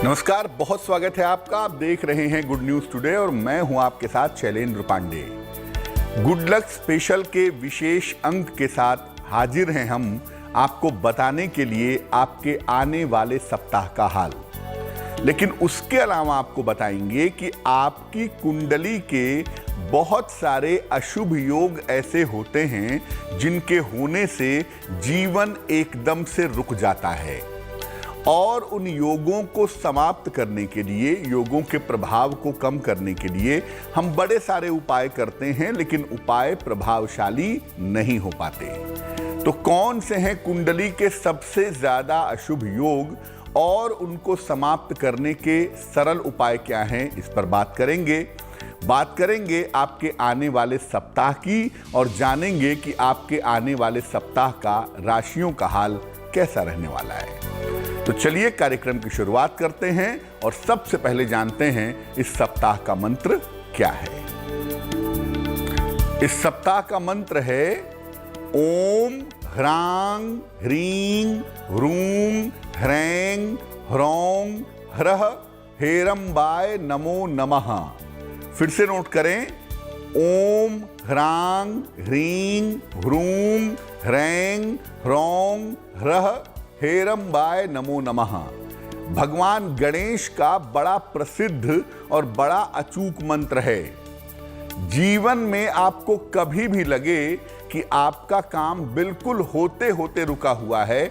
नमस्कार, बहुत स्वागत है आपका। आप देख रहे हैं गुड न्यूज टुडे और मैं हूं आपके साथ Shailendra Pandey. Good luck special के विशेष अंक के साथ हाजिर हैं हम आपको बताने के लिए आपके आने वाले सप्ताह का हाल। लेकिन उसके अलावा आपको बताएंगे कि आपकी कुंडली के बहुत सारे अशुभ योग ऐसे होते हैं जिनके होने से जीवन एकदम से रुक जाता है, और उन योगों को समाप्त करने के लिए, योगों के प्रभाव को कम करने के लिए हम बड़े सारे उपाय करते हैं, लेकिन उपाय प्रभावशाली नहीं हो पाते। तो कौन से हैं कुंडली के सबसे ज्यादा अशुभ योग और उनको समाप्त करने के सरल उपाय क्या हैं, इस पर बात करेंगे आपके आने वाले सप्ताह की, और जानेंगे कि आपके आने वाले सप्ताह का राशियों का हाल कैसा रहने वाला है। तो चलिए कार्यक्रम की शुरुआत करते हैं और सबसे पहले जानते हैं इस सप्ताह का मंत्र क्या है। इस सप्ताह का मंत्र है ओम ह्रांग ह्रीं ह्रूं ह्रैंग ह्रौं ह्रः हेरंबाय नमो नमः। फिर से नोट करें, ओम ह्रांग ह्रीं ह्रूं ह्रैंग ह्रौं ह्रः हेरंबाय नमो नमः। भगवान गणेश का बड़ा प्रसिद्ध और बड़ा अचूक मंत्र है। जीवन में आपको कभी भी लगे कि आपका काम बिल्कुल होते होते रुका हुआ है,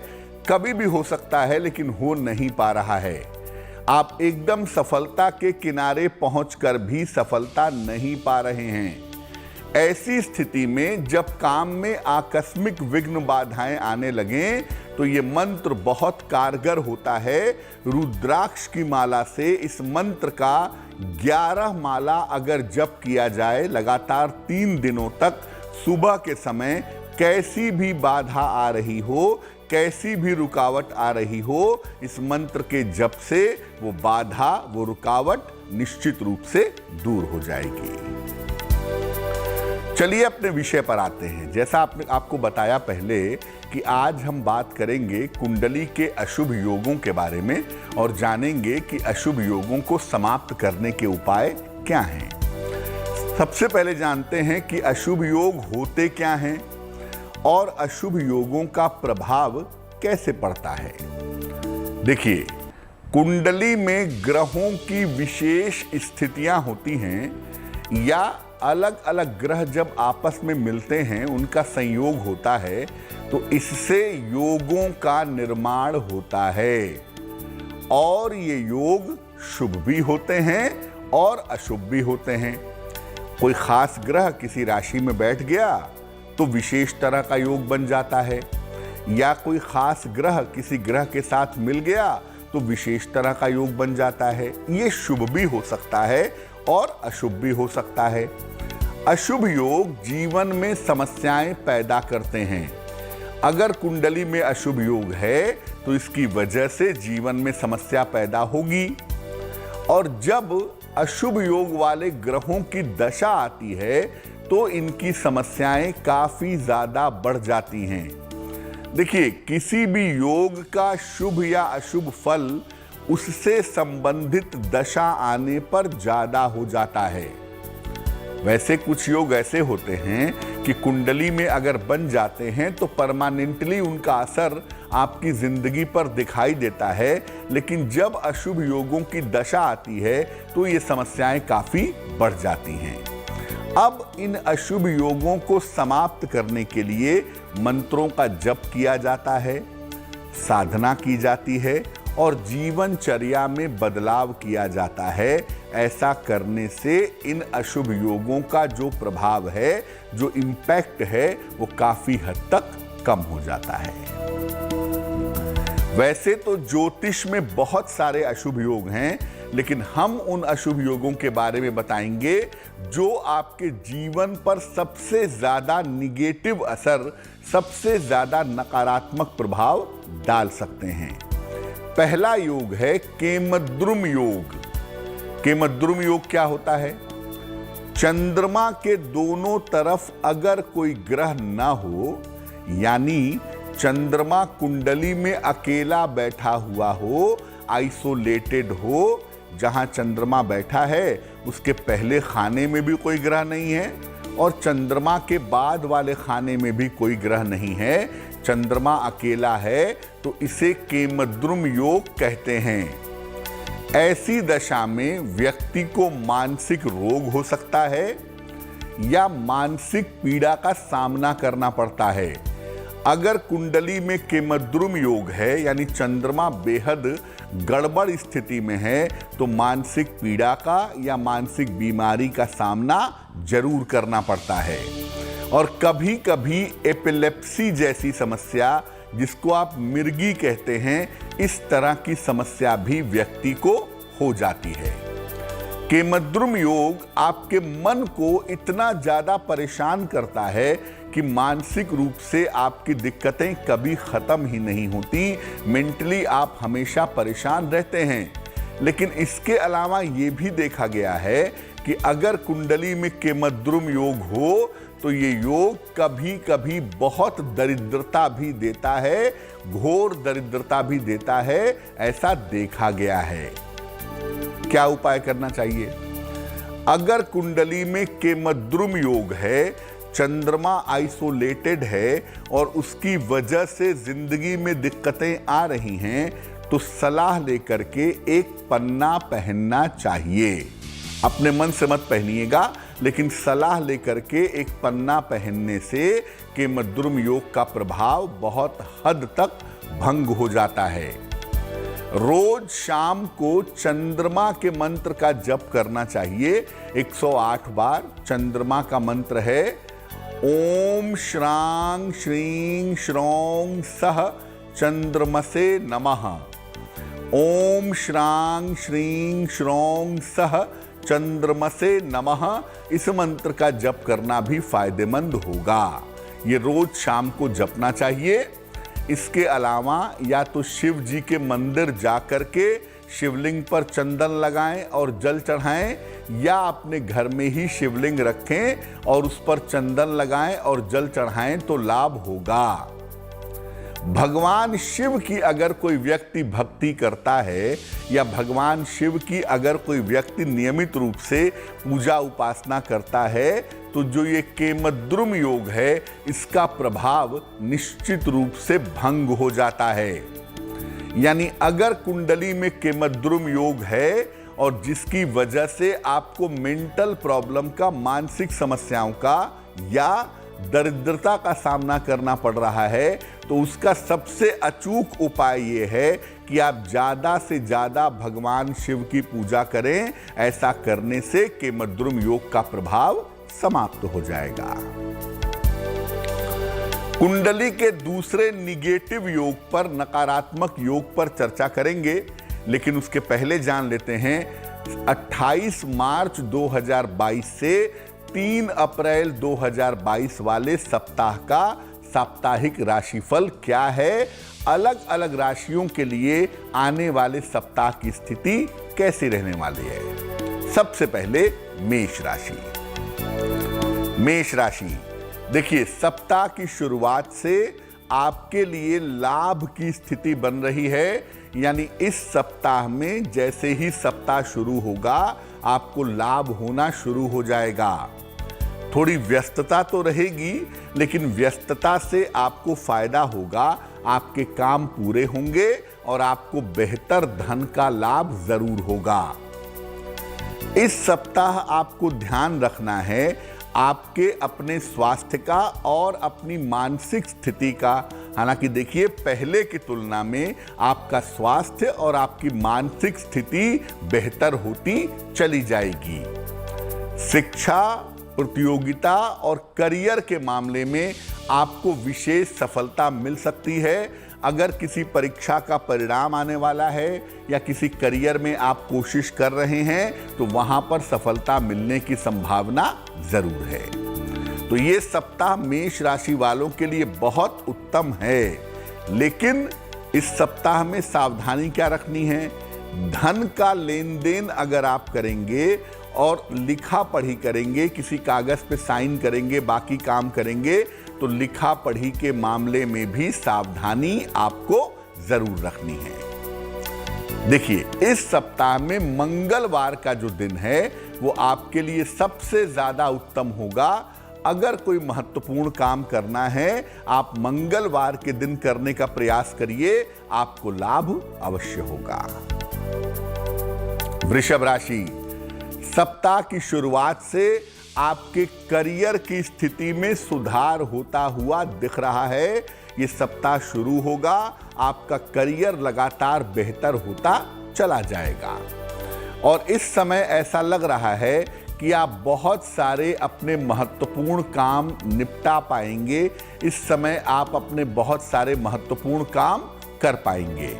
कभी भी हो सकता है लेकिन हो नहीं पा रहा है, आप एकदम सफलता के किनारे पहुंचकर भी सफलता नहीं पा रहे हैं, ऐसी स्थिति में जब काम में आकस्मिक विघ्न बाधाएं आने लगें तो ये मंत्र बहुत कारगर होता है। रुद्राक्ष की माला से इस मंत्र का 11 माला अगर जप किया जाए लगातार 3 दिनों तक, सुबह के समय कैसी भी बाधा आ रही हो, कैसी भी रुकावट आ रही हो, इस मंत्र के जप से वो बाधा, वो रुकावट निश्चित रूप से दूर हो जाएगी। चलिए अपने विषय पर आते हैं। जैसा आपको बताया पहले कि आज हम बात करेंगे कुंडली के अशुभ योगों के बारे में और जानेंगे कि अशुभ योगों को समाप्त करने के उपाय क्या हैं। सबसे पहले जानते हैं कि अशुभ योग होते क्या हैं और अशुभ योगों का प्रभाव कैसे पड़ता है। देखिए, कुंडली में ग्रहों की विशेष स्थितियां होती हैं या अलग अलग ग्रह जब आपस में मिलते हैं, उनका संयोग होता है, तो इससे योगों का निर्माण होता है। और ये योग शुभ भी होते हैं और अशुभ भी होते हैं। कोई खास ग्रह किसी राशि में बैठ गया तो विशेष तरह का योग बन जाता है, या कोई खास ग्रह किसी ग्रह के साथ मिल गया तो विशेष तरह का योग बन जाता है। ये शुभ भी हो सकता है और अशुभ भी हो सकता है। अशुभ योग जीवन में समस्याएं पैदा करते हैं। अगर कुंडली में अशुभ योग है तो इसकी वजह से जीवन में समस्या पैदा होगी, और जब अशुभ योग वाले ग्रहों की दशा आती है तो इनकी समस्याएं काफी ज्यादा बढ़ जाती हैं। देखिए, किसी भी योग का शुभ या अशुभ फल उससे संबंधित दशा आने पर ज्यादा हो जाता है। वैसे कुछ योग ऐसे होते हैं कि कुंडली में अगर बन जाते हैं तो परमानेंटली उनका असर आपकी जिंदगी पर दिखाई देता है, लेकिन जब अशुभ योगों की दशा आती है तो ये समस्याएं काफी बढ़ जाती हैं। अब इन अशुभ योगों को समाप्त करने के लिए मंत्रों का जप किया जाता है, साधना की जाती है और जीवनचर्या में बदलाव किया जाता है। ऐसा करने से इन अशुभ योगों का जो प्रभाव है, जो इम्पैक्ट है, वो काफी हद तक कम हो जाता है। वैसे तो ज्योतिष में बहुत सारे अशुभ योग हैं, लेकिन हम उन अशुभ योगों के बारे में बताएंगे जो आपके जीवन पर सबसे ज्यादा निगेटिव असर, सबसे ज्यादा नकारात्मक प्रभाव डाल सकते हैं। पहला योग है केमद्रुम योग। केमद्रुम योग क्या होता है? चंद्रमा के दोनों तरफ अगर कोई ग्रह ना हो, यानी चंद्रमा कुंडली में अकेला बैठा हुआ हो, आइसोलेटेड हो, जहां चंद्रमा बैठा है उसके पहले खाने में भी कोई ग्रह नहीं है और चंद्रमा के बाद वाले खाने में भी कोई ग्रह नहीं है, चंद्रमा अकेला है, तो इसे केमद्रुम योग कहते हैं। ऐसी दशा में व्यक्ति को मानसिक रोग हो सकता है या मानसिक पीड़ा का सामना करना पड़ता है। अगर कुंडली में केमद्रुम योग है यानी चंद्रमा बेहद गड़बड़ स्थिति में है, तो मानसिक पीड़ा का या मानसिक बीमारी का सामना जरूर करना पड़ता है। और कभी कभी एपिलेप्सी जैसी समस्या, जिसको आप मिर्गी कहते हैं, इस तरह की समस्या भी व्यक्ति को हो जाती है। केमद्रुम योग आपके मन को इतना ज्यादा परेशान करता है कि मानसिक रूप से आपकी दिक्कतें कभी खत्म ही नहीं होती, मेंटली आप हमेशा परेशान रहते हैं। लेकिन इसके अलावा ये भी देखा गया है कि अगर कुंडली में केमद्रुम योग हो तो ये योग कभी कभी बहुत दरिद्रता भी देता है, घोर दरिद्रता भी देता है, ऐसा देखा गया है। क्या उपाय करना चाहिए? अगर कुंडली में केमद्रुम योग है, चंद्रमा आइसोलेटेड है और उसकी वजह से जिंदगी में दिक्कतें आ रही हैं, तो सलाह लेकर के एक पन्ना पहनना चाहिए। अपने मन से मत पहनिएगा, लेकिन सलाह लेकर के एक पन्ना पहनने से केमद्रुम योग का प्रभाव बहुत हद तक भंग हो जाता है। रोज शाम को चंद्रमा के मंत्र का जप करना चाहिए 108 बार। चंद्रमा का मंत्र है ओम श्रांग श्रीं श्रौं सह चंद्रमसे नमः। ओम श्रांग श्रीं श्रौं सह चंद्रमसे नमः। इस मंत्र का जप करना भी फायदेमंद होगा। ये रोज शाम को जपना चाहिए। इसके अलावा या तो शिव जी के मंदिर जाकर के शिवलिंग पर चंदन लगाएं और जल चढ़ाएं, या अपने घर में ही शिवलिंग रखें और उस पर चंदन लगाएं और जल चढ़ाएं तो लाभ होगा। भगवान शिव की अगर कोई व्यक्ति भक्ति करता है या भगवान शिव की अगर कोई व्यक्ति नियमित रूप से पूजा उपासना करता है, तो जो ये केमद्रुम योग है इसका प्रभाव निश्चित रूप से भंग हो जाता है। यानी अगर कुंडली में केमद्रुम योग है और जिसकी वजह से आपको मेंटल प्रॉब्लम का, मानसिक समस्याओं का या दरिद्रता का सामना करना पड़ रहा है, तो उसका सबसे अचूक उपाय ये है कि आप ज्यादा से ज्यादा भगवान शिव की पूजा करें। ऐसा करने से केमद्रुम योग का प्रभाव समाप्त हो जाएगा। कुंडली के दूसरे निगेटिव योग पर, नकारात्मक योग पर चर्चा करेंगे, लेकिन उसके पहले जान लेते हैं 28 मार्च 2022 से 3 अप्रैल 2022 वाले सप्ताह का साप्ताहिक राशिफल क्या है। अलग अलग राशियों के लिए आने वाले सप्ताह की स्थिति कैसी रहने वाली है। सबसे पहले मेष राशि। मेष राशि, देखिए सप्ताह की शुरुआत से आपके लिए लाभ की स्थिति बन रही है। यानी इस सप्ताह में जैसे ही सप्ताह शुरू होगा आपको लाभ होना शुरू हो जाएगा। थोड़ी व्यस्तता तो रहेगी, लेकिन व्यस्तता से आपको फायदा होगा, आपके काम पूरे होंगे और आपको बेहतर धन का लाभ जरूर होगा। इस सप्ताह आपको ध्यान रखना है आपके अपने स्वास्थ्य का और अपनी मानसिक स्थिति का। हालांकि देखिए पहले की तुलना में आपका स्वास्थ्य और आपकी मानसिक स्थिति बेहतर होती चली जाएगी। शिक्षा, प्रतियोगिता और करियर के मामले में आपको विशेष सफलता मिल सकती है। अगर किसी परीक्षा का परिणाम आने वाला है या किसी करियर में आप कोशिश कर रहे हैं, तो वहां पर सफलता मिलने की संभावना जरूर है। तो ये सप्ताह मेष राशि वालों के लिए बहुत उत्तम है, लेकिन इस सप्ताह में सावधानी क्या रखनी है। धन का लेन देन अगर आप करेंगे और लिखा पढ़ी करेंगे, किसी कागज पे साइन करेंगे, बाकी काम करेंगे, तो लिखा पढ़ी के मामले में भी सावधानी आपको जरूर रखनी है। देखिए, इस सप्ताह में मंगलवार का जो दिन है वो आपके लिए सबसे ज्यादा उत्तम होगा। अगर कोई महत्वपूर्ण काम करना है, आप मंगलवार के दिन करने का प्रयास करिए, आपको लाभ अवश्य होगा। वृषभ राशि, सप्ताह की शुरुआत से आपके करियर की स्थिति में सुधार होता हुआ दिख रहा है। ये सप्ताह शुरू होगा, आपका करियर लगातार बेहतर होता चला जाएगा और इस समय ऐसा लग रहा है कि आप बहुत सारे अपने महत्वपूर्ण काम निपटा पाएंगे। इस समय आप अपने बहुत सारे महत्वपूर्ण काम कर पाएंगे।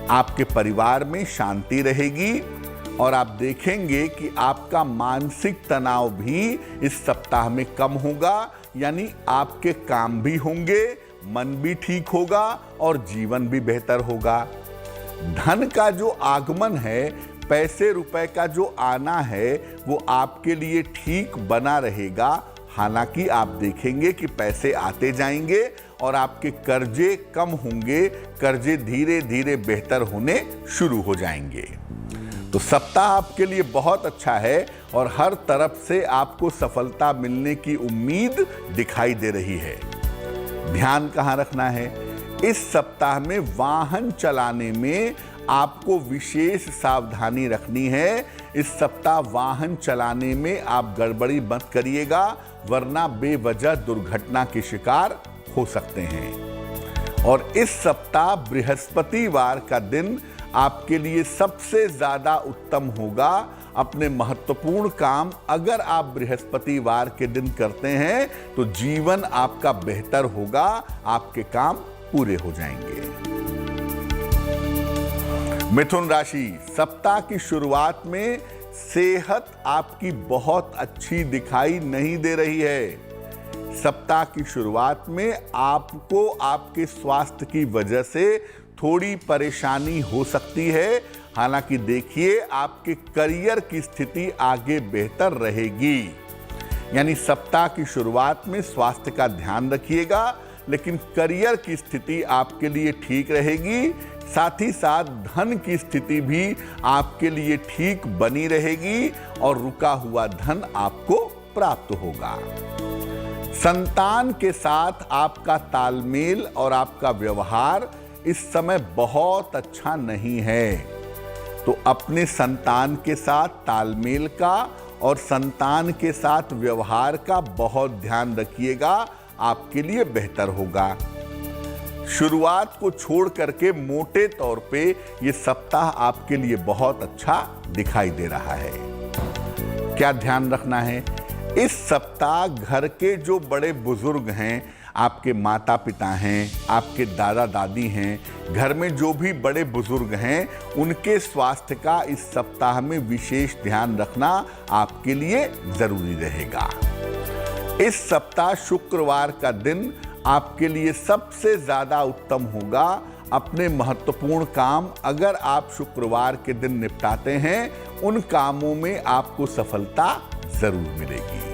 आपके परिवार में शांति रहेगी और आप देखेंगे कि आपका मानसिक तनाव भी इस सप्ताह में कम होगा, यानी आपके काम भी होंगे, मन भी ठीक होगा और जीवन भी बेहतर होगा। धन का जो आगमन है, पैसे रुपए का जो आना है, वो आपके लिए ठीक बना रहेगा। हालांकि आप देखेंगे कि पैसे आते जाएंगे और आपके कर्जे कम होंगे, कर्जे धीरे धीरे बेहतर होने शुरू हो जाएंगे। तो सप्ताह आपके लिए बहुत अच्छा है और हर तरफ से आपको सफलता मिलने की उम्मीद दिखाई दे रही है। ध्यान कहाँ रखना है? इस सप्ताह में वाहन चलाने में आपको विशेष सावधानी रखनी है। इस सप्ताह वाहन चलाने में आप गड़बड़ी मत करिएगा, वरना बेवजह दुर्घटना के शिकार हो सकते हैं। और इस सप्ताह बृहस्पतिवार का दिन आपके लिए सबसे ज्यादा उत्तम होगा। अपने महत्वपूर्ण काम अगर आप बृहस्पतिवार के दिन करते हैं तो जीवन आपका बेहतर होगा, आपके काम पूरे हो जाएंगे। मिथुन राशि, सप्ताह की शुरुआत में सेहत आपकी बहुत अच्छी दिखाई नहीं दे रही है। सप्ताह की शुरुआत में आपको आपके स्वास्थ्य की वजह से थोड़ी परेशानी हो सकती है। हालांकि देखिए, आपके करियर की स्थिति आगे बेहतर रहेगी। यानी सप्ताह की शुरुआत में स्वास्थ्य का ध्यान रखिएगा, लेकिन करियर की स्थिति आपके लिए ठीक रहेगी। साथ ही साथ धन की स्थिति भी आपके लिए ठीक बनी रहेगी और रुका हुआ धन आपको प्राप्त होगा। संतान के साथ आपका तालमेल और आपका व्यवहार इस समय बहुत अच्छा नहीं है, तो अपने संतान के साथ तालमेल का और संतान के साथ व्यवहार का बहुत ध्यान रखिएगा, आपके लिए बेहतर होगा। शुरुआत को छोड़ करके मोटे तौर पे ये सप्ताह आपके लिए बहुत अच्छा दिखाई दे रहा है। क्या ध्यान रखना है? इस सप्ताह घर के जो बड़े बुजुर्ग हैं, आपके माता पिता हैं, आपके दादा दादी हैं, घर में जो भी बड़े बुजुर्ग हैं, उनके स्वास्थ्य का इस सप्ताह में विशेष ध्यान रखना आपके लिए जरूरी रहेगा। इस सप्ताह शुक्रवार का दिन आपके लिए सबसे ज्यादा उत्तम होगा। अपने महत्वपूर्ण काम अगर आप शुक्रवार के दिन निपटाते हैं, उन कामों में आपको सफलता जरूर मिलेगी।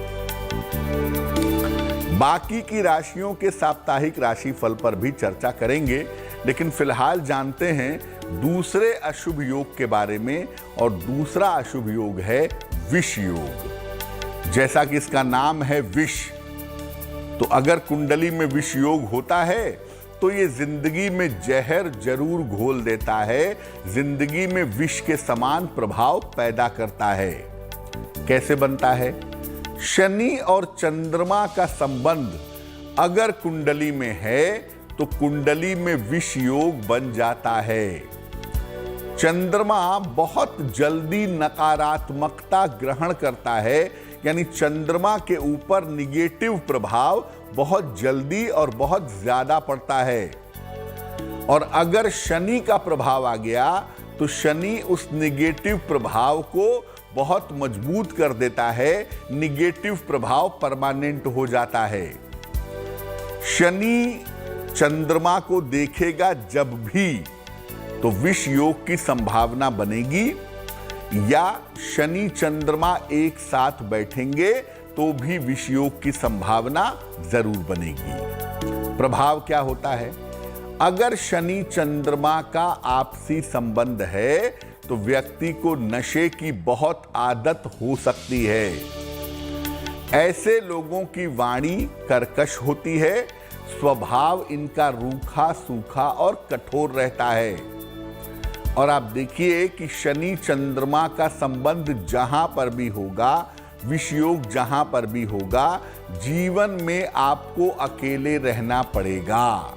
बाकी की राशियों के साप्ताहिक राशिफल पर भी चर्चा करेंगे, लेकिन फिलहाल जानते हैं दूसरे अशुभ योग के बारे में। और दूसरा अशुभ योग है विष योग। जैसा कि इसका नाम है विष, तो अगर कुंडली में विष योग होता है तो ये जिंदगी में जहर जरूर घोल देता है, जिंदगी में विष के समान प्रभाव पैदा करता है। कैसे बनता है? शनि और चंद्रमा का संबंध अगर कुंडली में है तो कुंडली में विष योग बन जाता है। चंद्रमा बहुत जल्दी नकारात्मकता ग्रहण करता है, यानी चंद्रमा के ऊपर निगेटिव प्रभाव बहुत जल्दी और बहुत ज्यादा पड़ता है। और अगर शनि का प्रभाव आ गया तो शनि उस निगेटिव प्रभाव को बहुत मजबूत कर देता है, निगेटिव प्रभाव परमानेंट हो जाता है। शनि चंद्रमा को देखेगा जब भी, तो विष योग की संभावना बनेगी। या शनि चंद्रमा एक साथ बैठेंगे तो भी विषयोग की संभावना जरूर बनेगी। प्रभाव क्या होता है? अगर शनि चंद्रमा का आपसी संबंध है तो व्यक्ति को नशे की बहुत आदत हो सकती है। ऐसे लोगों की वाणी कर्कश होती है, स्वभाव इनका रूखा सूखा और कठोर रहता है। और आप देखिए कि शनि चंद्रमा का संबंध जहां पर भी होगा, विषयोग जहां पर भी होगा, जीवन में आपको अकेले रहना पड़ेगा।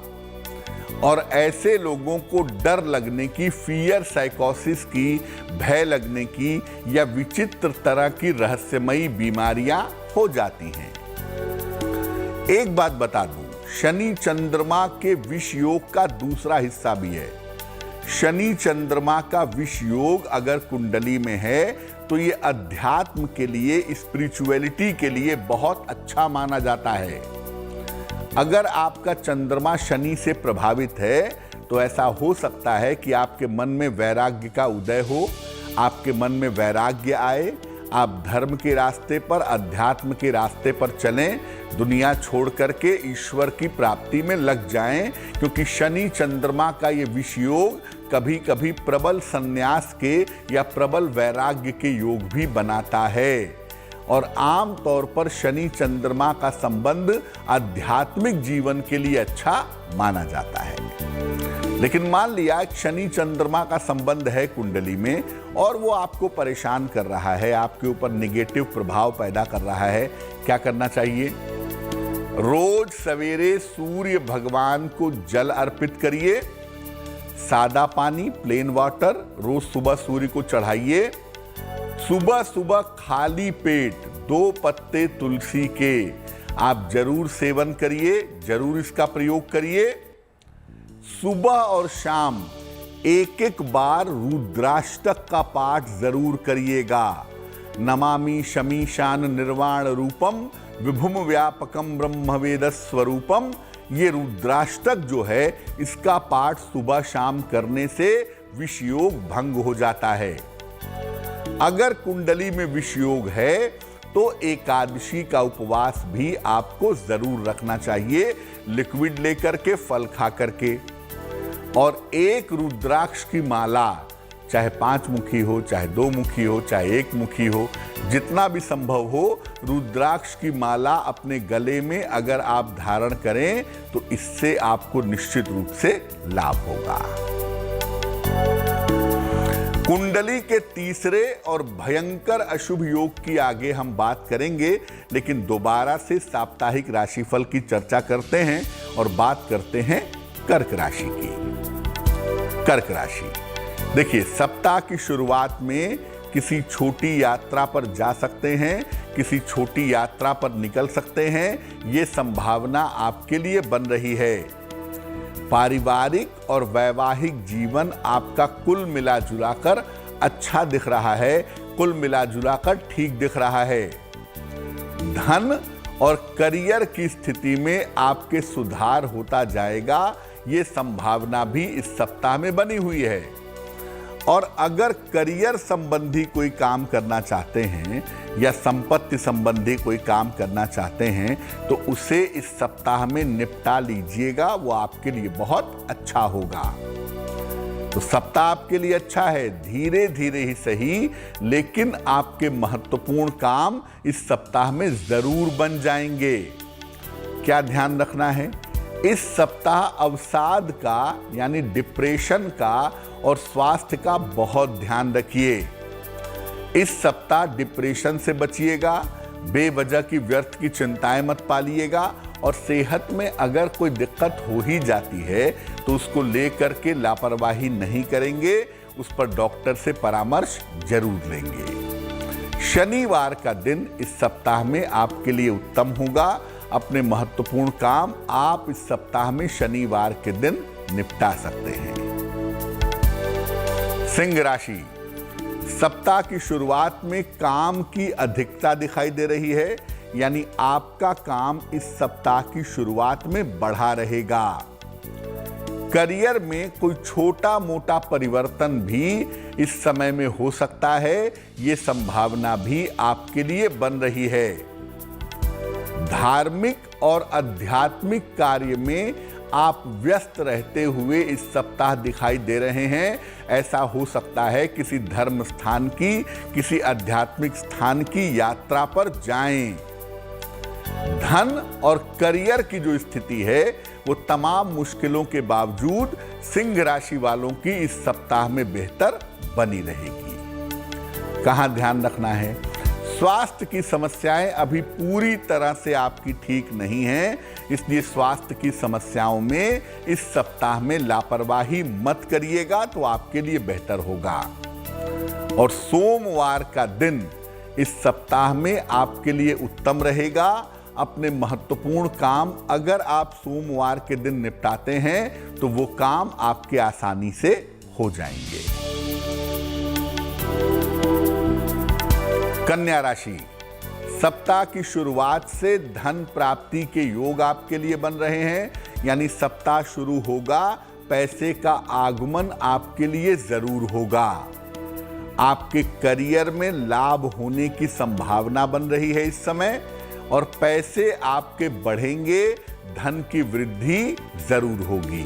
और ऐसे लोगों को डर लगने की, फियर साइकोसिस की, भय लगने की या विचित्र तरह की रहस्यमयी बीमारियां हो जाती हैं। एक बात बता दूं, शनि चंद्रमा के विष योग का दूसरा हिस्सा भी है। शनि चंद्रमा का विष योग अगर कुंडली में है तो ये अध्यात्म के लिए, स्पिरिचुअलिटी के लिए बहुत अच्छा माना जाता है। अगर आपका चंद्रमा शनि से प्रभावित है तो ऐसा हो सकता है कि आपके मन में वैराग्य का उदय हो, आपके मन में वैराग्य आए, आप धर्म के रास्ते पर, अध्यात्म के रास्ते पर चलें, दुनिया छोड़ करके ईश्वर की प्राप्ति में लग जाएं, क्योंकि शनि चंद्रमा का ये विष योग कभी कभी प्रबल संन्यास के या प्रबल वैराग्य के योग भी बनाता है। और आम तौर पर शनि चंद्रमा का संबंध आध्यात्मिक जीवन के लिए अच्छा माना जाता है। लेकिन मान लिया शनि चंद्रमा का संबंध है कुंडली में और वो आपको परेशान कर रहा है, आपके ऊपर नेगेटिव प्रभाव पैदा कर रहा है, क्या करना चाहिए? रोज सवेरे सूर्य भगवान को जल अर्पित करिए। सादा पानी, प्लेन वाटर रोज सुबह सूर्य को चढ़ाइए। सुबह सुबह खाली पेट 2 पत्ते तुलसी के आप जरूर सेवन करिए, जरूर इसका प्रयोग करिए। सुबह और शाम एक बार रुद्राष्टक का पाठ जरूर करिएगा। नमामि शमीशान निर्वाण रूपम विभुम व्यापकम ब्रह्मवेद स्वरूपम। ये रुद्राष्टक जो है, इसका पाठ सुबह शाम करने से विषयोग भंग हो जाता है। अगर कुंडली में विषयोग है तो एकादशी का उपवास भी आपको जरूर रखना चाहिए, लिक्विड लेकर के, फल खा करके। और एक रुद्राक्ष की माला, चाहे 5 मुखी हो, चाहे 2 मुखी हो, चाहे 1 मुखी हो, जितना भी संभव हो, रुद्राक्ष की माला अपने गले में अगर आप धारण करें तो इससे आपको निश्चित रूप से लाभ होगा। कुंडली के तीसरे और भयंकर अशुभ योग की आगे हम बात करेंगे, लेकिन दोबारा से साप्ताहिक राशिफल की चर्चा करते हैं और बात करते हैं कर्क राशि की। कर्क राशि, देखिए, सप्ताह की शुरुआत में किसी छोटी यात्रा पर जा सकते हैं, किसी छोटी यात्रा पर निकल सकते हैं, ये संभावना आपके लिए बन रही है। पारिवारिक और वैवाहिक जीवन आपका कुल मिला जुलाकर अच्छा दिख रहा है, कुल मिला जुलाकर ठीक दिख रहा है। धन और करियर की स्थिति में आपके सुधार होता जाएगा, ये संभावना भी इस सप्ताह में बनी हुई है। और अगर करियर संबंधी कोई काम करना चाहते हैं या संपत्ति संबंधी कोई काम करना चाहते हैं तो उसे इस सप्ताह में निपटा लीजिएगा, वो आपके लिए बहुत अच्छा होगा। तो सप्ताह आपके लिए अच्छा है, धीरे धीरे ही सही, लेकिन आपके महत्वपूर्ण काम इस सप्ताह में जरूर बन जाएंगे। क्या ध्यान रखना है? इस सप्ताह अवसाद का यानी डिप्रेशन का और स्वास्थ्य का बहुत ध्यान रखिए। इस सप्ताह डिप्रेशन से बचिएगा, बेवजह की व्यर्थ की चिंताएं मत पालिएगा, और सेहत में अगर कोई दिक्कत हो ही जाती है तो उसको लेकर के लापरवाही नहीं करेंगे, उस पर डॉक्टर से परामर्श जरूर लेंगे। शनिवार का दिन इस सप्ताह में आपके लिए उत्तम होगा। अपने महत्वपूर्ण काम आप इस सप्ताह में शनिवार के दिन निपटा सकते हैं। सिंह राशि, सप्ताह की शुरुआत में काम की अधिकता दिखाई दे रही है, यानी आपका काम इस सप्ताह की शुरुआत में बढ़ा रहेगा। करियर में कोई छोटा मोटा परिवर्तन भी इस समय में हो सकता है, ये संभावना भी आपके लिए बन रही है। धार्मिक और आध्यात्मिक कार्य में आप व्यस्त रहते हुए इस सप्ताह दिखाई दे रहे हैं। ऐसा हो सकता है किसी धर्म स्थान की, किसी आध्यात्मिक स्थान की यात्रा पर जाएं। धन और करियर की जो स्थिति है वो तमाम मुश्किलों के बावजूद सिंह राशि वालों की इस सप्ताह में बेहतर बनी रहेगी। कहां ध्यान रखना है? स्वास्थ्य की समस्याएं अभी पूरी तरह से आपकी ठीक नहीं हैं, इसलिए स्वास्थ्य की समस्याओं में इस सप्ताह में लापरवाही मत करिएगा तो आपके लिए बेहतर होगा। और सोमवार का दिन इस सप्ताह में आपके लिए उत्तम रहेगा। अपने महत्वपूर्ण काम अगर आप सोमवार के दिन निपटाते हैं तो वो काम आपके आसानी से हो जाएंगे। कन्या राशि, सप्ताह की शुरुआत से धन प्राप्ति के योग आपके लिए बन रहे हैं, यानी सप्ताह शुरू होगा, पैसे का आगमन आपके लिए जरूर होगा। आपके करियर में लाभ होने की संभावना बन रही है इस समय, और पैसे आपके बढ़ेंगे, धन की वृद्धि जरूर होगी।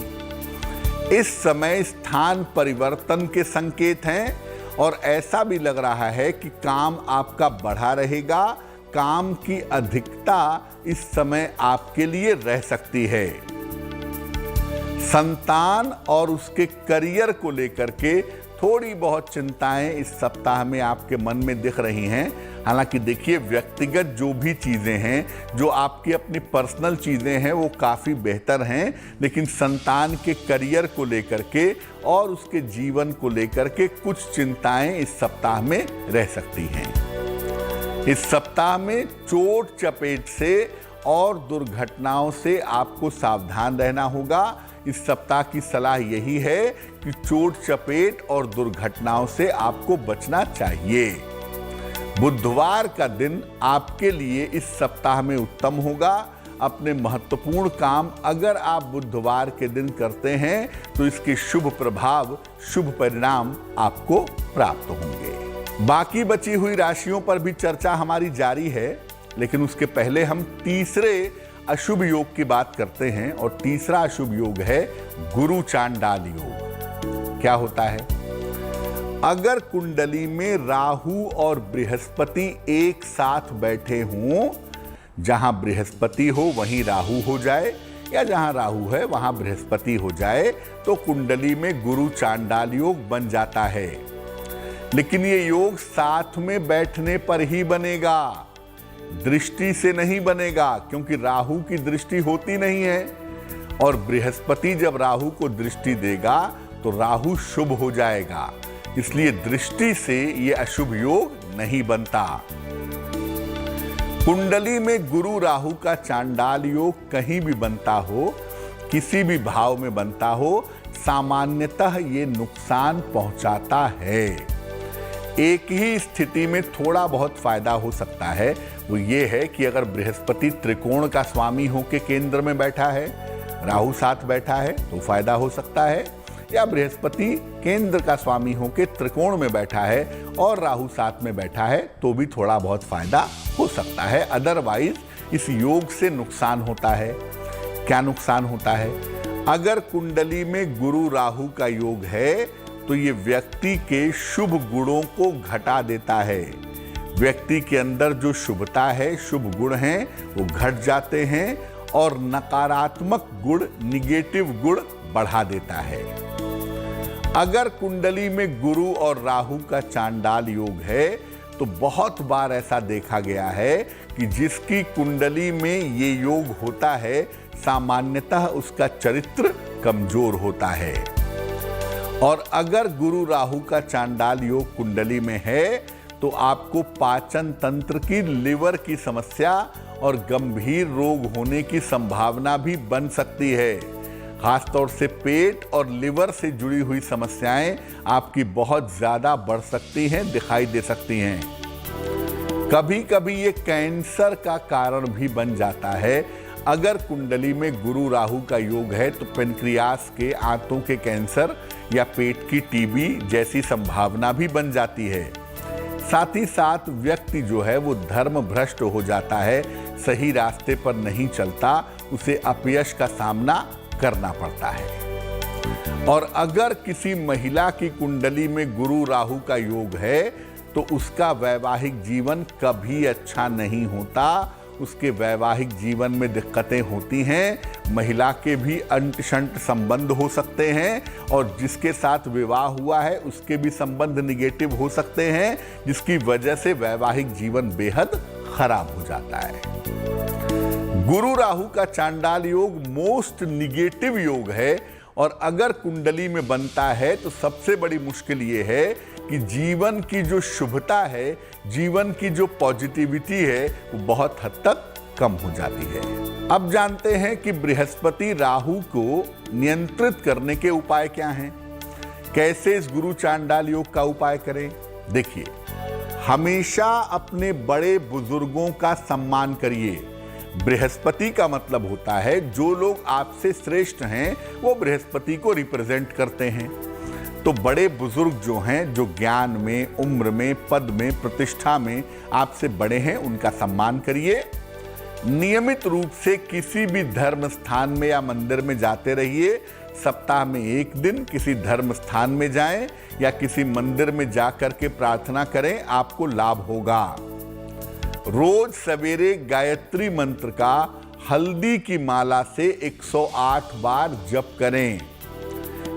इस समय स्थान परिवर्तन के संकेत हैं और ऐसा भी लग रहा है कि काम आपका बढ़ा रहेगा। काम की अधिकता इस समय आपके लिए रह सकती है। संतान और उसके करियर को लेकर के थोड़ी बहुत चिंताएं इस सप्ताह में आपके मन में दिख रही हैं। हालांकि देखिए, व्यक्तिगत जो भी चीज़ें हैं, जो आपकी अपनी पर्सनल चीज़ें हैं, वो काफ़ी बेहतर हैं, लेकिन संतान के करियर को लेकर के और उसके जीवन को लेकर के कुछ चिंताएं इस सप्ताह में रह सकती हैं। इस सप्ताह में चोट चपेट से और दुर्घटनाओं से आपको सावधान रहना होगा। इस सप्ताह की सलाह यही है कि चोट चपेट और दुर्घटनाओं से आपको बचना चाहिए। बुधवार का दिन आपके लिए इस सप्ताह में उत्तम होगा। अपने महत्वपूर्ण काम अगर आप बुधवार के दिन करते हैं तो इसके शुभ प्रभाव, शुभ परिणाम आपको प्राप्त होंगे। बाकी बची हुई राशियों पर भी चर्चा हमारी जारी है, लेकिन उसके पहले हम तीसरे अशुभ योग की बात करते हैं। और तीसरा अशुभ योग है गुरु चांडाल योग। क्या होता है? अगर कुंडली में राहु और बृहस्पति एक साथ बैठे हों, जहां बृहस्पति हो वहीं राहु हो जाए, या जहां राहु है वहां बृहस्पति हो जाए, तो कुंडली में गुरु चांडाल योग बन जाता है। लेकिन ये योग साथ में बैठने पर ही बनेगा, दृष्टि से नहीं बनेगा, क्योंकि राहु की दृष्टि होती नहीं है। और बृहस्पति जब राहु को दृष्टि देगा तो राहु शुभ हो जाएगा, इसलिए दृष्टि से ये अशुभ योग नहीं बनता। कुंडली में गुरु राहु का चांडाल योग कहीं भी बनता हो, किसी भी भाव में बनता हो, सामान्यतः ये नुकसान पहुंचाता है। एक ही स्थिति में थोड़ा बहुत फायदा हो सकता है, वो ये है कि अगर बृहस्पति त्रिकोण का स्वामी होकर केंद्र में बैठा है, राहु साथ बैठा है तो फायदा हो सकता है, या बृहस्पति केंद्र का स्वामी होकर त्रिकोण में बैठा है और राहु साथ में बैठा है तो भी थोड़ा बहुत फायदा हो सकता है। अदरवाइज इस योग से नुकसान होता है। क्या नुकसान होता है? अगर कुंडली में गुरु राहु का योग है तो ये व्यक्ति के शुभ गुणों को घटा देता है। व्यक्ति के अंदर जो शुभता है, शुभ गुण हैं, वो घट जाते हैं और नकारात्मक गुण, निगेटिव गुण बढ़ा देता है। अगर कुंडली में गुरु और राहु का चांडाल योग है तो बहुत बार ऐसा देखा गया है कि जिसकी कुंडली में ये योग होता है, सामान्यतः उसका चरित्र कमजोर होता है। और अगर गुरु राहु का चांडाल योग कुंडली में है तो आपको पाचन तंत्र की, लिवर की समस्या और गंभीर रोग होने की संभावना भी बन सकती है। खासतौर से पेट और लिवर से जुड़ी हुई समस्याएं आपकी बहुत ज्यादा बढ़ सकती हैं, दिखाई दे सकती हैं। कभी कभी ये कैंसर का कारण भी बन जाता है। अगर कुंडली में गुरु राहु का योग है तो पेनक्रियास के, आंतों के कैंसर या पेट की टीबी जैसी संभावना भी बन जाती है। साथ ही साथ व्यक्ति जो है वो धर्म भ्रष्ट हो जाता है, सही रास्ते पर नहीं चलता, उसे अपयश का सामना करना पड़ता है। और अगर किसी महिला की कुंडली में गुरु राहु का योग है तो उसका वैवाहिक जीवन कभी अच्छा नहीं होता, उसके वैवाहिक जीवन में दिक्कतें होती हैं, महिला के भी अंट-शंट संबंध हो सकते हैं और जिसके साथ विवाह हुआ है उसके भी संबंध निगेटिव हो सकते हैं, जिसकी वजह से वैवाहिक जीवन बेहद खराब हो जाता है। गुरु राहु का चांडाल योग मोस्ट निगेटिव योग है और अगर कुंडली में बनता है तो सबसे बड़ी मुश्किल ये है कि जीवन की जो शुभता है, जीवन की जो पॉजिटिविटी है वो बहुत हद तक कम हो जाती है। अब जानते हैं कि बृहस्पति राहु को नियंत्रित करने के उपाय क्या हैं, कैसे इस गुरु चांडाल योग का उपाय करें। देखिए, हमेशा अपने बड़े बुजुर्गों का सम्मान करिए। बृहस्पति का मतलब होता है जो लोग आपसे श्रेष्ठ हैं वो बृहस्पति को रिप्रेजेंट करते हैं। तो बड़े बुजुर्ग जो हैं, जो ज्ञान में, उम्र में, पद में, प्रतिष्ठा में आपसे बड़े हैं, उनका सम्मान करिए। नियमित रूप से किसी भी धर्म स्थान में या मंदिर में जाते रहिए। सप्ताह में एक दिन किसी धर्म स्थान में जाएं या किसी मंदिर में जाकर के प्रार्थना करें, आपको लाभ होगा। रोज सवेरे गायत्री मंत्र का हल्दी की माला से 108 बार जप करें।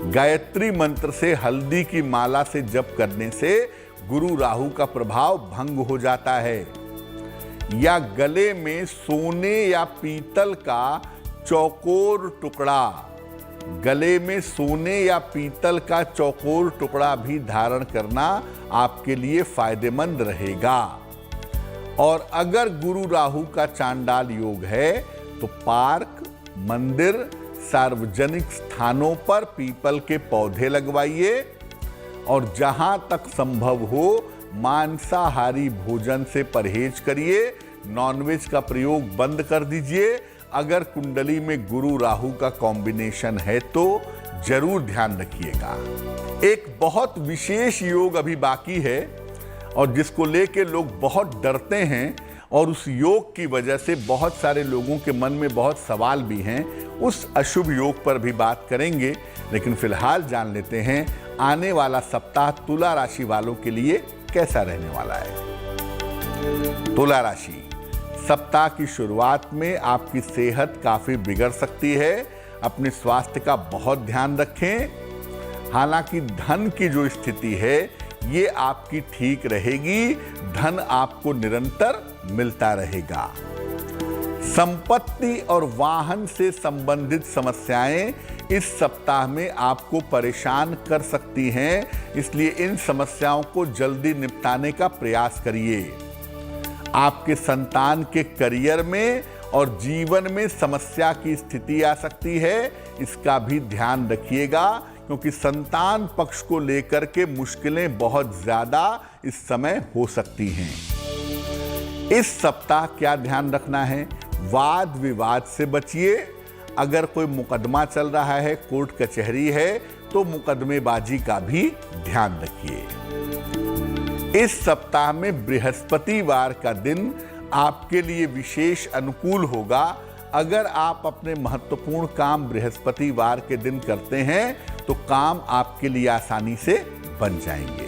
गायत्री मंत्र से हल्दी की माला से जप करने से गुरु राहु का प्रभाव भंग हो जाता है। या गले में सोने या पीतल का चौकोर टुकड़ा, गले में सोने या पीतल का चौकोर टुकड़ा भी धारण करना आपके लिए फायदेमंद रहेगा। और अगर गुरु राहु का चांडाल योग है तो पार्क, मंदिर, सार्वजनिक स्थानों पर पीपल के पौधे लगवाइए और जहां तक संभव हो मांसाहारी भोजन से परहेज करिए, नॉनवेज का प्रयोग बंद कर दीजिए। अगर कुंडली में गुरु राहु का कॉम्बिनेशन है तो जरूर ध्यान रखिएगा। एक बहुत विशेष योग अभी बाकी है और जिसको लेके लोग बहुत डरते हैं और उस योग की वजह से बहुत सारे लोगों के मन में बहुत सवाल भी हैं। उस अशुभ योग पर भी बात करेंगे, लेकिन फिलहाल जान लेते हैं आने वाला सप्ताह तुला राशि वालों के लिए कैसा रहने वाला है। तुला राशि, सप्ताह की शुरुआत में आपकी सेहत काफी बिगड़ सकती है, अपने स्वास्थ्य का बहुत ध्यान रखें। हालांकि धन की जो स्थिति है ये आपकी ठीक रहेगी, धन आपको निरंतर मिलता रहेगा। संपत्ति और वाहन से संबंधित समस्याएं इस सप्ताह में आपको परेशान कर सकती हैं, इसलिए इन समस्याओं को जल्दी निपटाने का प्रयास करिए। आपके संतान के करियर में और जीवन में समस्या की स्थिति आ सकती है, इसका भी ध्यान रखिएगा क्योंकि संतान पक्ष को लेकर के मुश्किलें बहुत ज्यादा इस समय हो सकती हैं। इस सप्ताह क्या ध्यान रखना है, वाद विवाद से बचिए। अगर कोई मुकदमा चल रहा है, कोर्ट कचहरी है, तो मुकदमेबाजी का भी ध्यान रखिए। इस सप्ताह में बृहस्पतिवार का दिन आपके लिए विशेष अनुकूल होगा। अगर आप अपने महत्वपूर्ण काम बृहस्पतिवार के दिन करते हैं तो काम आपके लिए आसानी से बन जाएंगे।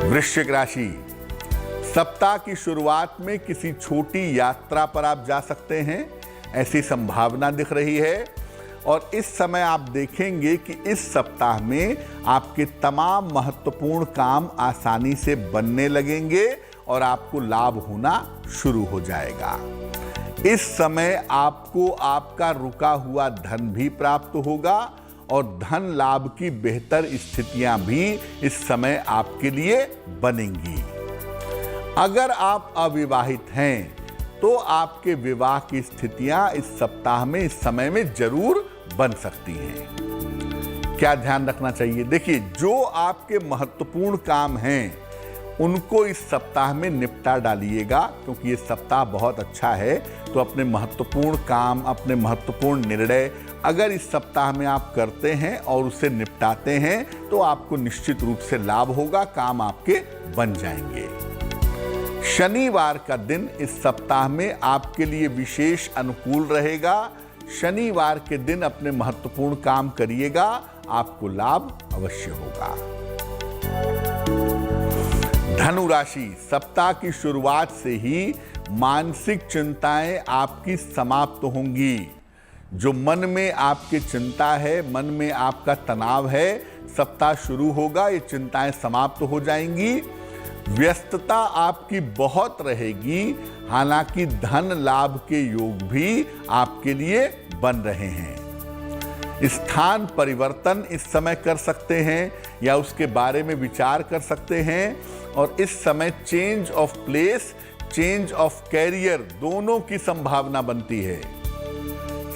वृश्चिक राशि, सप्ताह की शुरुआत में किसी छोटी यात्रा पर आप जा सकते हैं, ऐसी संभावना दिख रही है। और इस समय आप देखेंगे कि इस सप्ताह में आपके तमाम महत्वपूर्ण काम आसानी से बनने लगेंगे और आपको लाभ होना शुरू हो जाएगा। इस समय आपको आपका रुका हुआ धन भी प्राप्त होगा और धन लाभ की बेहतर स्थितियां भी इस समय आपके लिए बनेंगी। अगर आप अविवाहित हैं तो आपके विवाह की स्थितियां इस सप्ताह में, इस समय में जरूर बन सकती हैं। क्या ध्यान रखना चाहिए, देखिए जो आपके महत्वपूर्ण काम हैं उनको इस सप्ताह में निपटा डालिएगा, क्योंकि ये सप्ताह बहुत अच्छा है। तो अपने महत्वपूर्ण काम, अपने महत्वपूर्ण निर्णय अगर इस सप्ताह में आप करते हैं और उसे निपटाते हैं तो आपको निश्चित रूप से लाभ होगा, काम आपके बन जाएंगे। शनिवार का दिन इस सप्ताह में आपके लिए विशेष अनुकूल रहेगा। शनिवार के दिन अपने महत्वपूर्ण काम करिएगा, आपको लाभ अवश्य होगा। धनु राशि, सप्ताह की शुरुआत से ही मानसिक चिंताएं आपकी समाप्त होंगी। जो मन में आपकी चिंता है, मन में आपका तनाव है, सप्ताह शुरू होगा, ये चिंताएं समाप्त हो जाएंगी। व्यस्तता आपकी बहुत रहेगी, हालांकि धन लाभ के योग भी आपके लिए बन रहे हैं। स्थान परिवर्तन इस समय कर सकते हैं या उसके बारे में विचार कर सकते हैं, और इस समय change of place, change of career दोनों की संभावना बनती है।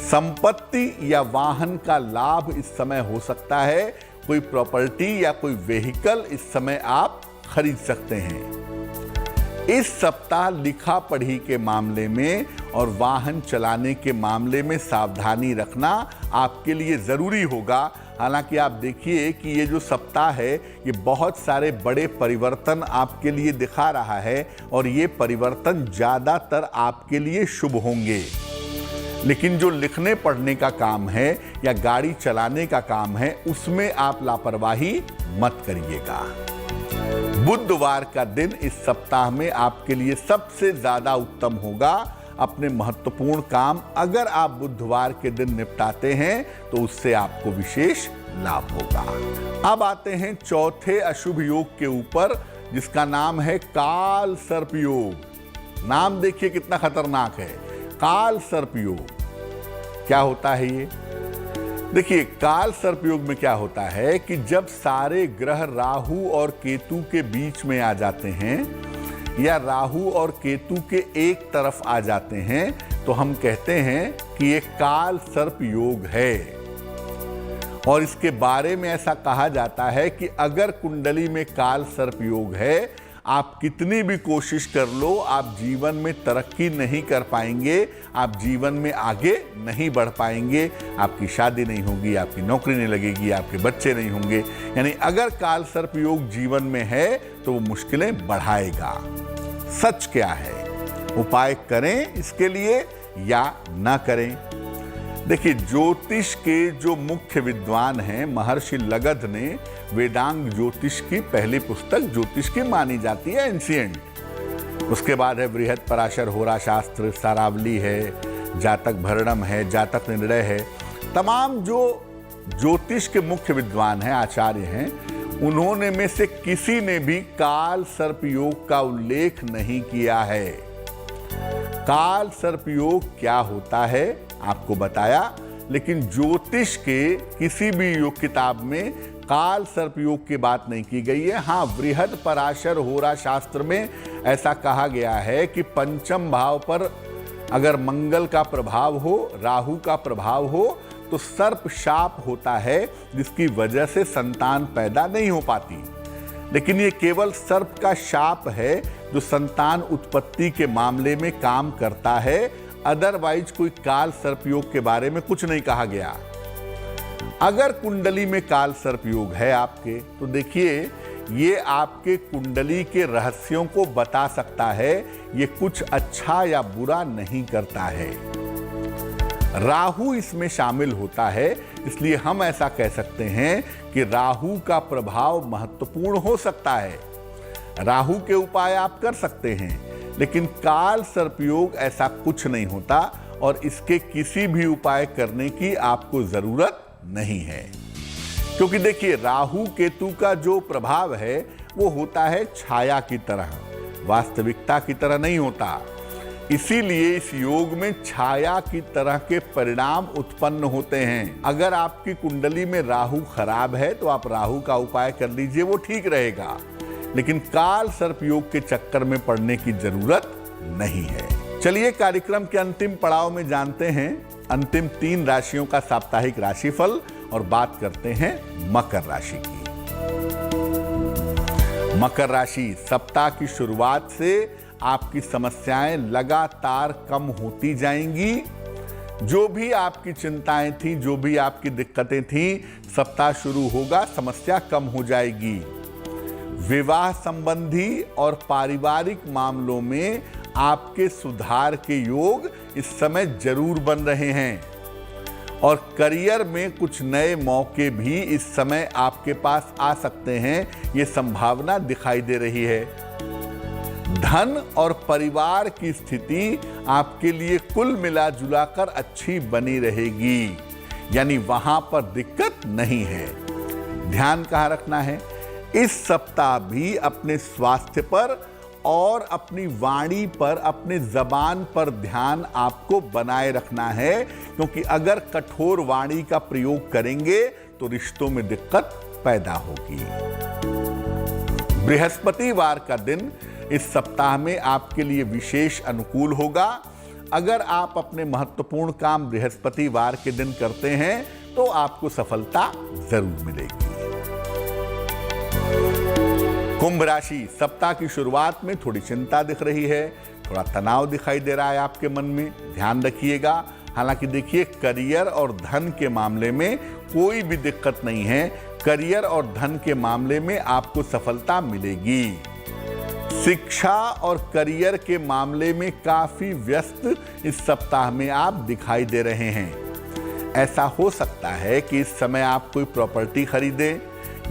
संपत्ति या वाहन का लाभ इस समय हो सकता है, कोई प्रॉपर्टी या कोई व्हीकल इस समय आप खरीद सकते हैं। इस सप्ताह लिखा पढ़ी के मामले में और वाहन चलाने के मामले में सावधानी रखना आपके लिए जरूरी होगा। हालांकि आप देखिए कि ये जो सप्ताह है ये बहुत सारे बड़े परिवर्तन आपके लिए दिखा रहा है, और ये परिवर्तन ज्यादातर आपके लिए शुभ होंगे। लेकिन जो लिखने पढ़ने का काम है या गाड़ी चलाने का काम है, उसमें आप लापरवाही मत करिएगा। बुधवार का दिन इस सप्ताह में आपके लिए सबसे ज्यादा उत्तम होगा। अपने महत्वपूर्ण काम अगर आप बुधवार के दिन निपटाते हैं तो उससे आपको विशेष लाभ होगा। अब आते हैं चौथे अशुभ योग के ऊपर, जिसका नाम है काल सर्प योग। नाम देखिए कितना खतरनाक है, काल सर्प योग। क्या होता है ये? देखिए, काल सर्प योग में क्या होता है कि जब सारे ग्रह राहु और केतु के बीच में आ जाते हैं या राहु और केतु के एक तरफ आ जाते हैं तो हम कहते हैं कि ये काल सर्प योग है। और इसके बारे में ऐसा कहा जाता है कि अगर कुंडली में काल सर्प योग है, आप कितनी भी कोशिश कर लो, आप जीवन में तरक्की नहीं कर पाएंगे, आप जीवन में आगे नहीं बढ़ पाएंगे, आपकी शादी नहीं होगी, आपकी नौकरी नहीं लगेगी, आपके बच्चे नहीं होंगे। यानी अगर काल सर्प योग जीवन में है तो वो मुश्किलें बढ़ाएगा। सच क्या है? उपाय करें इसके लिए या ना करें? देखिए, ज्योतिष के जो मुख्य विद्वान हैं, महर्षि लगध ने वेदांग ज्योतिष की पहली पुस्तक ज्योतिष की मानी जाती है, एंशिएंट। उसके बाद है बृहद पराशर होरा शास्त्र, सारावली है, जातक भरणम है, जातक निर्णय है। तमाम जो ज्योतिष के मुख्य विद्वान हैं, आचार्य हैं, उन्होंने में से किसी ने भी काल सर्प योग का उल्लेख नहीं किया है। काल सर्प योग क्या होता है आपको बताया, लेकिन ज्योतिष के किसी भी योग किताब में काल सर्प योग की बात नहीं की गई है। हाँ, बृहद पराशर होरा शास्त्र में ऐसा कहा गया है कि पंचम भाव पर अगर मंगल का प्रभाव हो, राहु का प्रभाव हो, तो सर्प शाप होता है, जिसकी वजह से संतान पैदा नहीं हो पाती। लेकिन ये केवल सर्प का शाप है जो संतान उत्पत्ति के मामले में काम करता है। अदरवाइज कोई काल सर्प योग के बारे में कुछ नहीं कहा गया। अगर कुंडली में काल सर्प योग है आपके, तो देखिए ये आपके कुंडली के रहस्यों को बता सकता है। ये कुछ अच्छा या बुरा नहीं करता है। राहु इसमें शामिल होता है, इसलिए हम ऐसा कह सकते हैं कि राहु का प्रभाव महत्वपूर्ण हो सकता है। राहु के उपाय आप कर सकते हैं, लेकिन काल सर्प योग ऐसा कुछ नहीं होता और इसके किसी भी उपाय करने की आपको जरूरत नहीं है। क्योंकि देखिए, राहु केतु का जो प्रभाव है वो होता है छाया की तरह, वास्तविकता की तरह नहीं होता। इसीलिए इस योग में छाया की तरह के परिणाम उत्पन्न होते हैं। अगर आपकी कुंडली में राहु खराब है तो आप राहु का उपाय कर लीजिए, वो ठीक रहेगा। लेकिन काल सर्प योग के चक्कर में पड़ने की जरूरत नहीं है। चलिए कार्यक्रम के अंतिम पड़ाव में जानते हैं अंतिम 3 राशियों का साप्ताहिक राशिफल और बात करते हैं मकर राशि की। मकर राशि, सप्ताह की शुरुआत से आपकी समस्याएं लगातार कम होती जाएंगी। जो भी आपकी चिंताएं थी, जो भी आपकी दिक्कतें थी, सप्ताह शुरू होगा समस्या कम हो जाएगी। विवाह संबंधी और पारिवारिक मामलों में आपके सुधार के योग इस समय जरूर बन रहे हैं और करियर में कुछ नए मौके भी इस समय आपके पास आ सकते हैं, ये संभावना दिखाई दे रही है। धन और परिवार की स्थिति आपके लिए कुल मिला जुलाकर अच्छी बनी रहेगी, यानी वहां पर दिक्कत नहीं है। ध्यान कहाँ रखना है? इस सप्ताह भी अपने स्वास्थ्य पर और अपनी वाणी पर, अपने जबान पर ध्यान आपको बनाए रखना है, क्योंकि अगर कठोर वाणी का प्रयोग करेंगे तो रिश्तों में दिक्कत पैदा होगी। बृहस्पतिवार का दिन इस सप्ताह में आपके लिए विशेष अनुकूल होगा। अगर आप अपने महत्वपूर्ण काम बृहस्पतिवार के दिन करते हैं तो आपको सफलता जरूर मिलेगी। कुंभ राशि, सप्ताह की शुरुआत में थोड़ी चिंता दिख रही है, थोड़ा तनाव दिखाई दे रहा है आपके मन में, ध्यान रखिएगा। हालांकि देखिए, करियर और धन के मामले में कोई भी दिक्कत नहीं है। करियर और धन के मामले में आपको सफलता मिलेगी। शिक्षा और करियर के मामले में काफी व्यस्त इस सप्ताह में आप दिखाई दे रहे हैं। ऐसा हो सकता है कि इस समय आप कोई प्रॉपर्टी खरीदें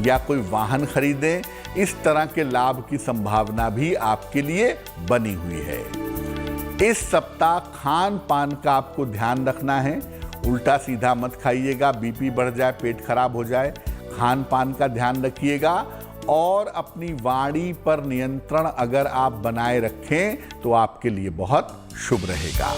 या कोई वाहन खरीदें। इस तरह के लाभ की संभावना भी आपके लिए बनी हुई है। इस सप्ताह खान पान का आपको ध्यान रखना है। उल्टा सीधा मत खाइएगा, बीपी बढ़ जाए, पेट खराब हो जाए। खान पान का ध्यान रखिएगा और अपनी वाणी पर नियंत्रण अगर आप बनाए रखें तो आपके लिए बहुत शुभ रहेगा।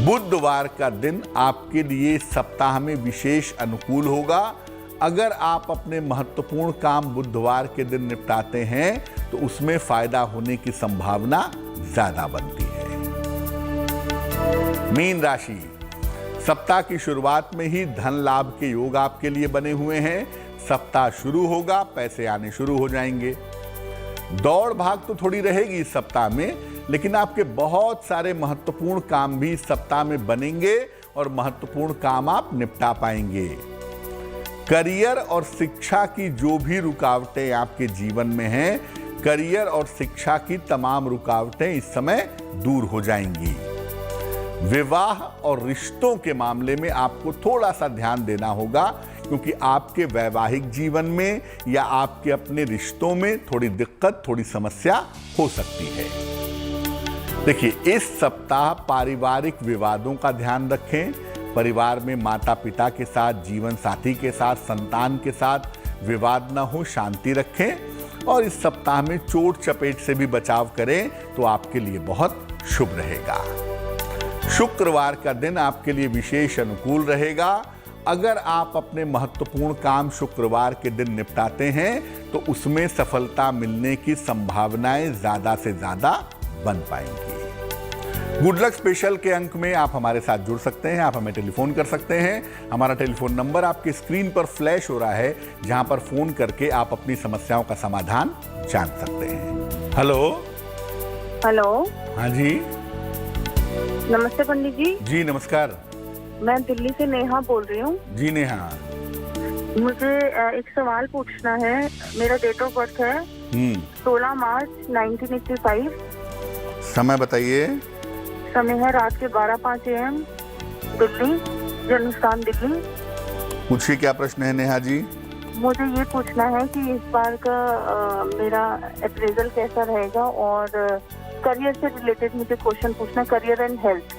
बुधवार का दिन आपके लिए सप्ताह में विशेष अनुकूल होगा। अगर आप अपने महत्वपूर्ण काम बुधवार के दिन निपटाते हैं तो उसमें फायदा होने की संभावना ज्यादा बनती है। मीन राशि, सप्ताह की शुरुआत में ही धन लाभ के योग आपके लिए बने हुए हैं। सप्ताह शुरू होगा, पैसे आने शुरू हो जाएंगे। दौड़ भाग तो थोड़ी रहेगी इस सप्ताह में, लेकिन आपके बहुत सारे महत्वपूर्ण काम भी इस सप्ताह में बनेंगे और महत्वपूर्ण काम आप निपटा पाएंगे। करियर और शिक्षा की जो भी रुकावटें आपके जीवन में हैं, करियर और शिक्षा की तमाम रुकावटें इस समय दूर हो जाएंगी। विवाह और रिश्तों के मामले में आपको थोड़ा सा ध्यान देना होगा, क्योंकि आपके वैवाहिक जीवन में या आपके अपने रिश्तों में थोड़ी दिक्कत, थोड़ी समस्या हो सकती है। देखिए, इस सप्ताह पारिवारिक विवादों का ध्यान रखें। परिवार में माता पिता के साथ, जीवन साथी के साथ, संतान के साथ विवाद न हो, शांति रखें और इस सप्ताह में चोट चपेट से भी बचाव करें तो आपके लिए बहुत शुभ रहेगा। शुक्रवार का दिन आपके लिए विशेष अनुकूल रहेगा। अगर आप अपने महत्वपूर्ण काम शुक्रवार के दिन निपटाते हैं तो उसमें सफलता मिलने की संभावनाएं ज्यादा से ज्यादा बन पाएंगी। गुड लक स्पेशल के अंक में आप हमारे साथ जुड़ सकते हैं, आप हमें टेलीफोन कर सकते हैं। हमारा टेलीफोन नंबर आपकी स्क्रीन पर फ्लैश हो रहा है, जहां पर फोन करके आप अपनी समस्याओं का समाधान जान सकते हैं। Hello hello. हाँ जी। नमस्ते पंडित जी। जी नमस्कार। मैं दिल्ली से नेहा बोल रही हूँ। जी नेहा, मुझे एक सवाल पूछना है। मेरा डेट ऑफ बर्थ है 16 मार्च 1985। समय बताइए। समय है रात के 12:05 AM, दिल्ली, जन्म स्थान दिल्ली। पूछिए क्या प्रश्न है नेहा जी। मुझे ये पूछना है कि इस बार का मेरा अप्रेजल कैसा रहेगा और करियर से रिलेटेड मुझे क्वेश्चन पूछना, करियर एंड हेल्थ।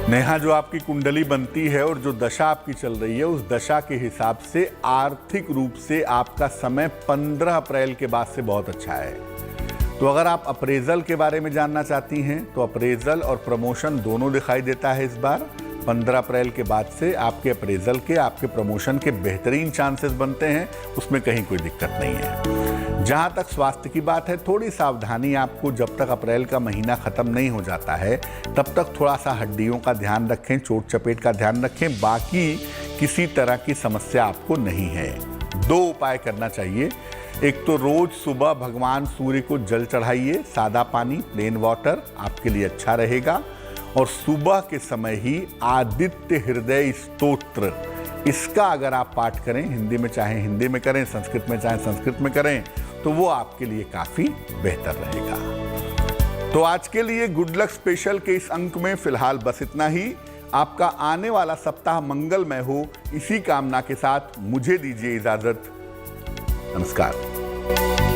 नेहा, जो आपकी कुंडली बनती है और जो दशा आपकी चल रही है, उस दशा के हिसाब से आर्थिक रूप से आपका समय 15 अप्रैल के बाद से बहुत अच्छा है। तो अगर आप अप्रेजल के बारे में जानना चाहती हैं तो अप्रेजल और प्रमोशन दोनों दिखाई देता है इस बार। 15 अप्रैल के बाद से आपके अप्रेजल के, आपके प्रमोशन के बेहतरीन चांसेस बनते हैं, उसमें कहीं कोई दिक्कत नहीं है। जहां तक स्वास्थ्य की बात है, थोड़ी सावधानी आपको, जब तक अप्रैल का महीना खत्म नहीं हो जाता है तब तक थोड़ा सा हड्डियों का ध्यान रखें, चोट चपेट का ध्यान रखें। बाकी किसी तरह की समस्या आपको नहीं है। 2 उपाय करना चाहिए। एक तो रोज सुबह भगवान सूर्य को जल चढ़ाइए, सादा पानी, प्लेन वाटर आपके लिए अच्छा रहेगा। और सुबह के समय ही आदित्य हृदय स्तोत्र, इसका अगर आप पाठ करें, हिंदी में चाहे हिंदी में करें, संस्कृत में चाहे संस्कृत में करें, तो वो आपके लिए काफी बेहतर रहेगा। तो आज के लिए गुड लक स्पेशल के इस अंक में फिलहाल बस इतना ही। आपका आने वाला सप्ताह मंगलमय हो, इसी कामना के साथ मुझे दीजिए इजाजत। नमस्कार।